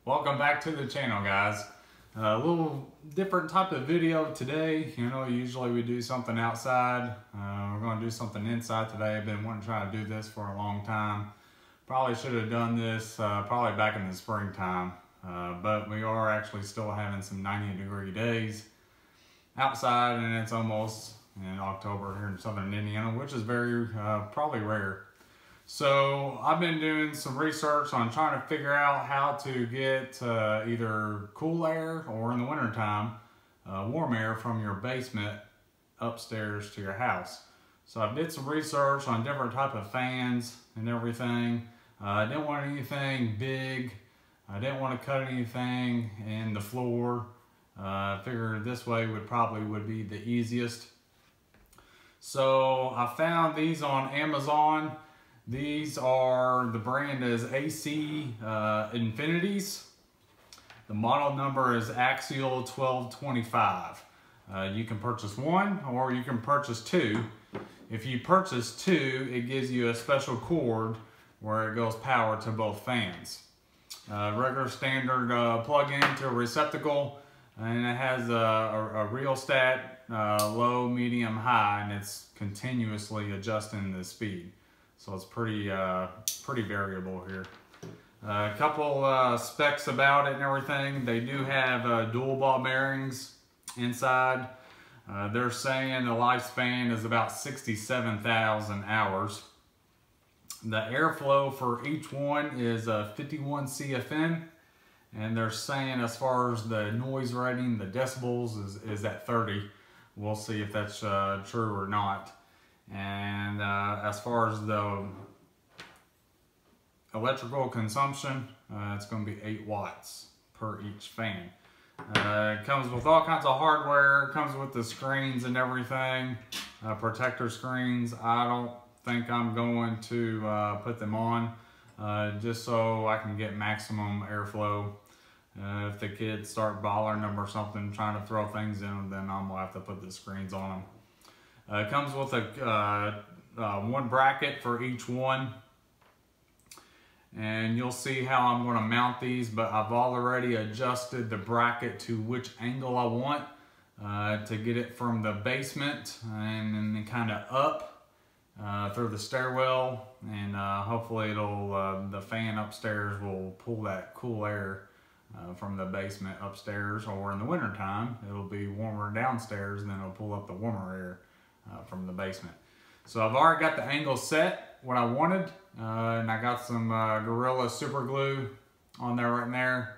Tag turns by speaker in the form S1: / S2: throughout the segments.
S1: Welcome back to the channel, guys. A little different type of video today. You know, usually we do something outside. We're going to do something inside today. I've been wanting to try to do this for a long time. Probably should have done this probably back in the springtime. But we are actually still having some 90-degree days outside, and it's almost in October here in southern Indiana, which is very probably rare. So I've been doing some research on trying to figure out how to get either cool air or in the wintertime warm air from your basement upstairs to your house. So I did some research on different type of fans and everything. I didn't want anything big. I didn't want to cut anything in the floor. I figured this way would be the easiest. So I found these on Amazon. These are, the brand is AC Infinities. The model number is Axial 1225. You can purchase one or you can purchase two. If you purchase two, it gives you a special cord where it goes power to both fans. Regular standard plug-in to a receptacle, and it has a rheostat, low, medium, high, and it's continuously adjusting the speed. So it's pretty variable here. A couple specs about it and everything. They do have dual ball bearings inside. They're saying the lifespan is about 67,000 hours. The airflow for each one is 51 CFM. And they're saying as far as the noise rating, the decibels is at 30. We'll see if that's true or not. And as far as the electrical consumption, it's going to be 8 watts per each fan. It comes with all kinds of hardware. It comes with the screens and everything, protector screens. I don't think I'm going to put them on just so I can get maximum airflow. If the kids start bothering them or something, trying to throw things in them, then I'm going to have to put the screens on them. It comes with a one bracket for each one, and you'll see how I'm going to mount these, but I've already adjusted the bracket to which angle I want to get it from the basement and then kind of up through the stairwell, and hopefully it'll the fan upstairs will pull that cool air from the basement upstairs, or in the winter time it'll be warmer downstairs and then it'll pull up the warmer air from the basement. So I've already got the angle set what I wanted, and I got some Gorilla super glue on there right there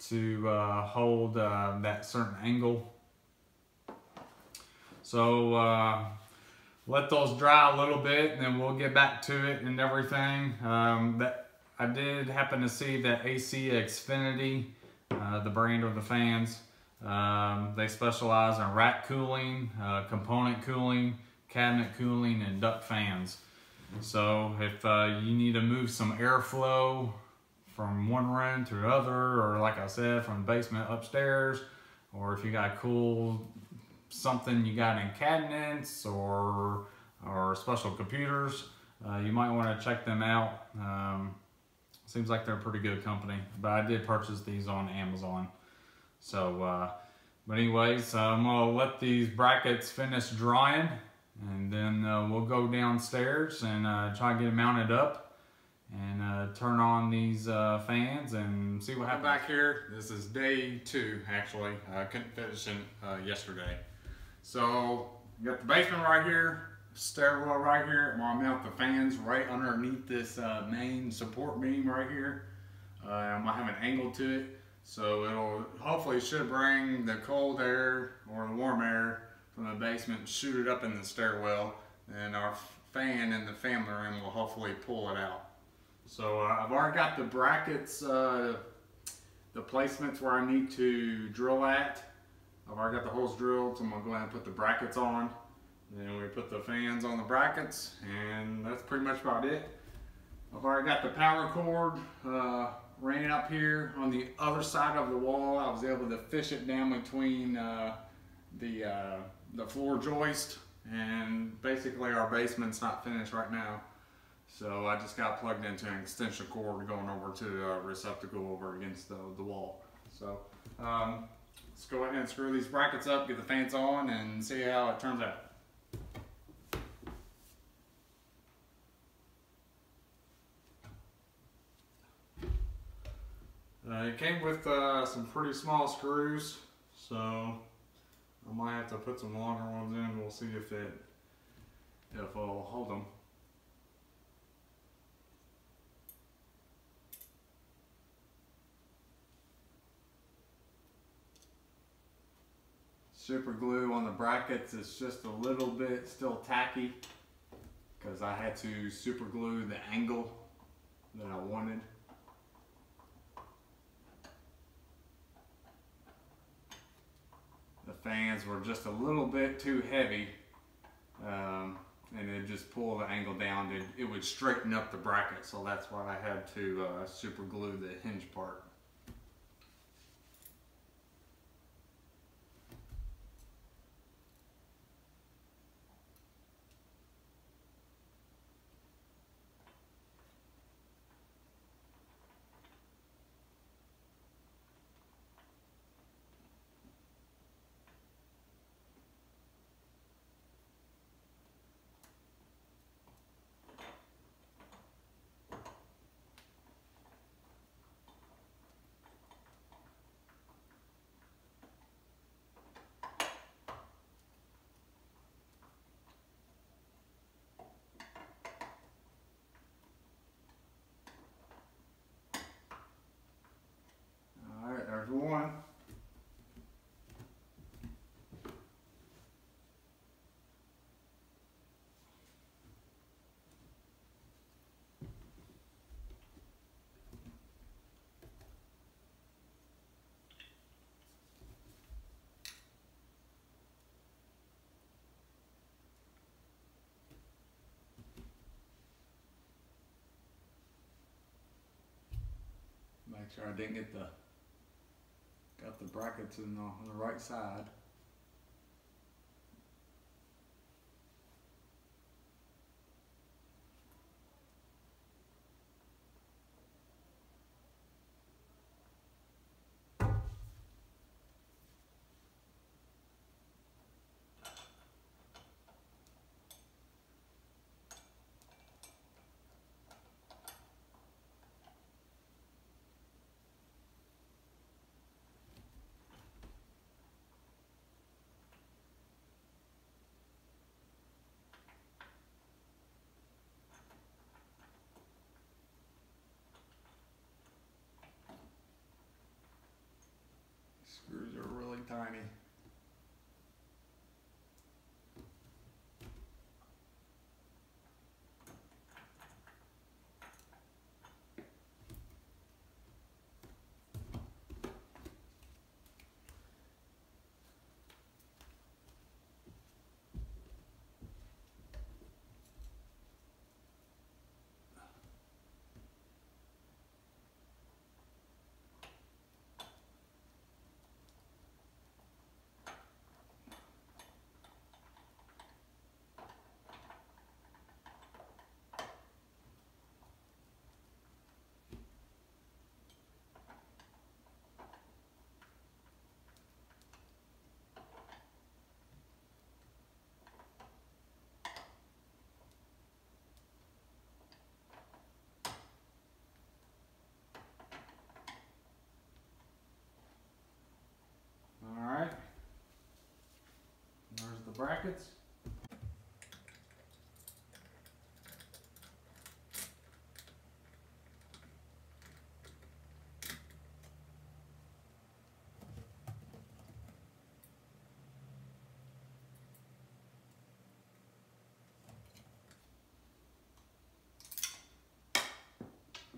S1: to hold that certain angle. So let those dry a little bit and then we'll get back to it and everything. That I did happen to see that AC Xfinity, the brand of the fans, they specialize in rack cooling, component cooling, cabinet cooling, and duct fans. So if you need to move some airflow from one room to the other, or like I said, from the basement upstairs, or if you got cool something you got in cabinets or special computers, you might want to check them out. Seems like they're a pretty good company, but I did purchase these on Amazon. So, but anyways, I'm gonna let these brackets finish drying, and then we'll go downstairs and try to get them mounted up and turn on these fans and see what happens. Back here, this is day 2 actually. I couldn't finish it yesterday. So, you got the basement right here, stairwell right here. I'm gonna mount the fans right underneath this main support beam right here. I'm gonna have an angle to it, so it'll hopefully should bring the cold air or the warm air from the basement, shoot it up in the stairwell, and our fan in the family room will hopefully pull it out. So I've already got the brackets, the placements where I need to drill at. I've already got the holes drilled, so I'm gonna go ahead and put the brackets on. Then we put the fans on the brackets, and that's pretty much about it. I've already got the power cord ran up here on the other side of the wall. I was able to fish it down between the floor joist, and basically our basement's not finished right now. So I just got plugged into an extension cord going over to a receptacle over against the wall. So let's go ahead and screw these brackets up, get the fans on, and see how it turns out. It came with some pretty small screws, so I might have to put some longer ones in. We'll see if it'll hold them. Super glue on the brackets is just a little bit still tacky because I had to super glue the angle that I wanted. The fans were just a little bit too heavy, and it just pull the angle down. It would straighten up the bracket, so that's why I had to super glue the hinge part. Alright, there's one. Make sure I didn't get got the brackets on the right side. Screws are really tiny. Alright. There's the brackets.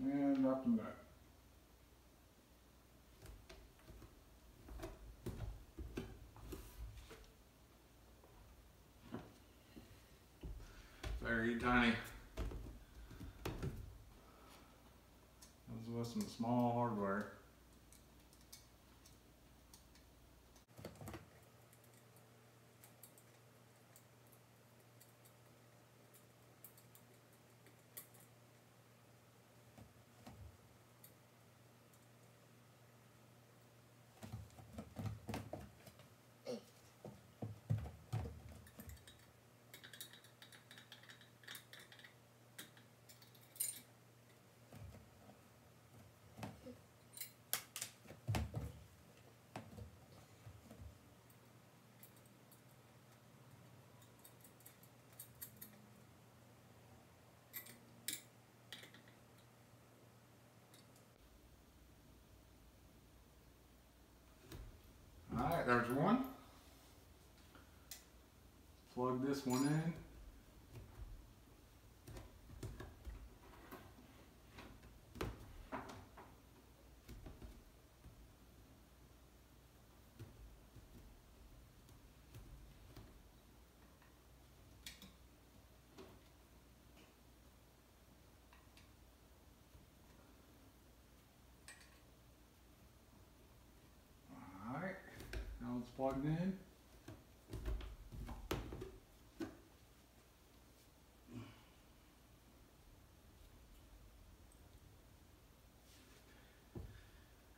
S1: And up and back. Very tiny. Those with some small hardware. Alright, there's one. Plug this one in. Alright, now it's plugged in.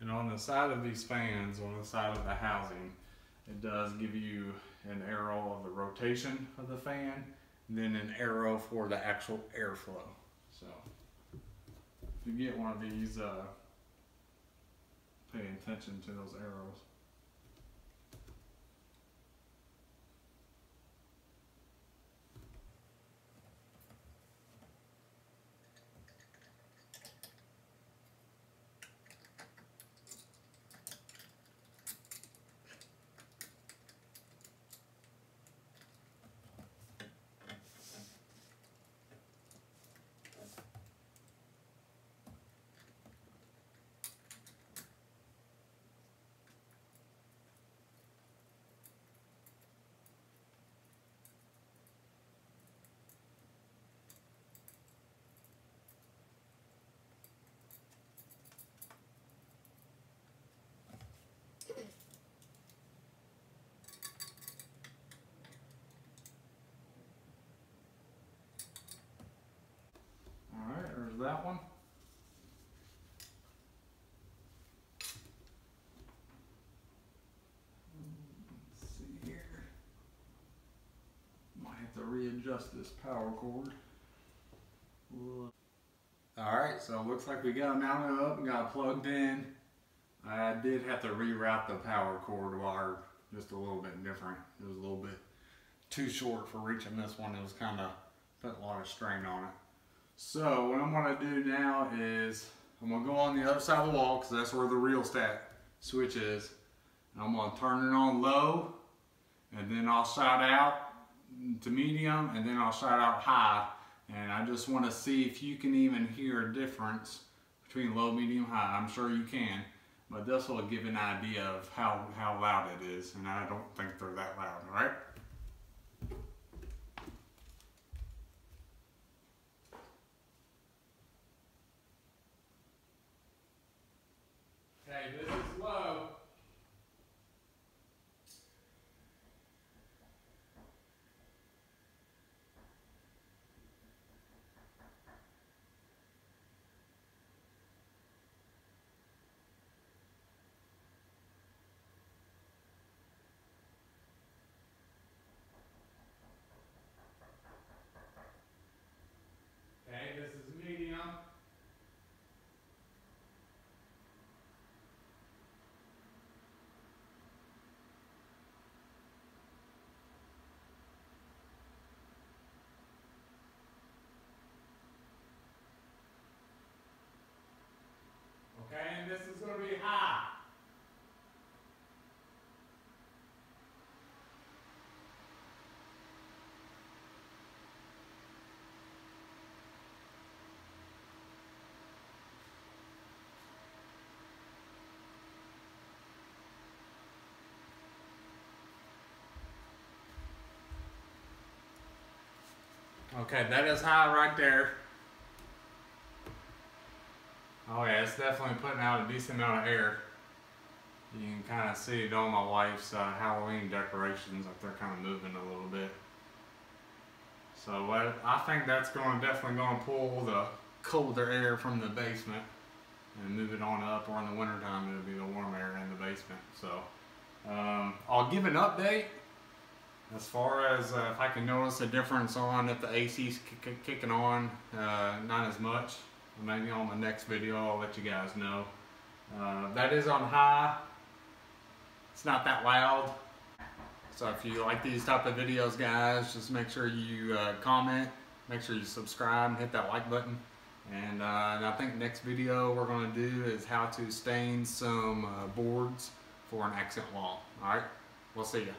S1: And on the side of these fans, on the side of the housing, it does give you an arrow of the rotation of the fan, and then an arrow for the actual airflow. So, if you get one of these, pay attention to those arrows. Alright, there's that one. Let's see here. Might have to readjust this power cord. Alright, so it looks like we got it mounted up and got it plugged in. I did have to reroute the power cord wire just a little bit different. It was a little bit too short for reaching this one. It was kind of putting a lot of strain on it. So what I'm going to do now is I'm going to go on the other side of the wall, because that's where the rheostat switch is. And I'm going to turn it on low, and then I'll shout out to medium, and then I'll shout out high. And I just want to see if you can even hear a difference between low, medium, high. I'm sure you can, but this will give an idea of how loud it is, and I don't think they're that loud, all right? Okay, this is low. Okay, this is medium. Okay, and this is going to be high. Okay, that is high right there. Oh yeah, it's definitely putting out a decent amount of air. You can kind of see it on my wife's Halloween decorations, like they're kind of moving a little bit. So I think that's definitely going to pull the colder air from the basement and move it on up, or in the wintertime it'll be the warm air in the basement. So I'll give an update as far as if I can notice a difference on if the AC's kicking on, not as much. Maybe on the next video I'll let you guys know. That is on high. It's not that loud. So if you like these type of videos, guys, just make sure you comment, make sure you subscribe and hit that like button. And I think next video we're going to do is how to stain some boards for an accent wall. All right, we'll see you.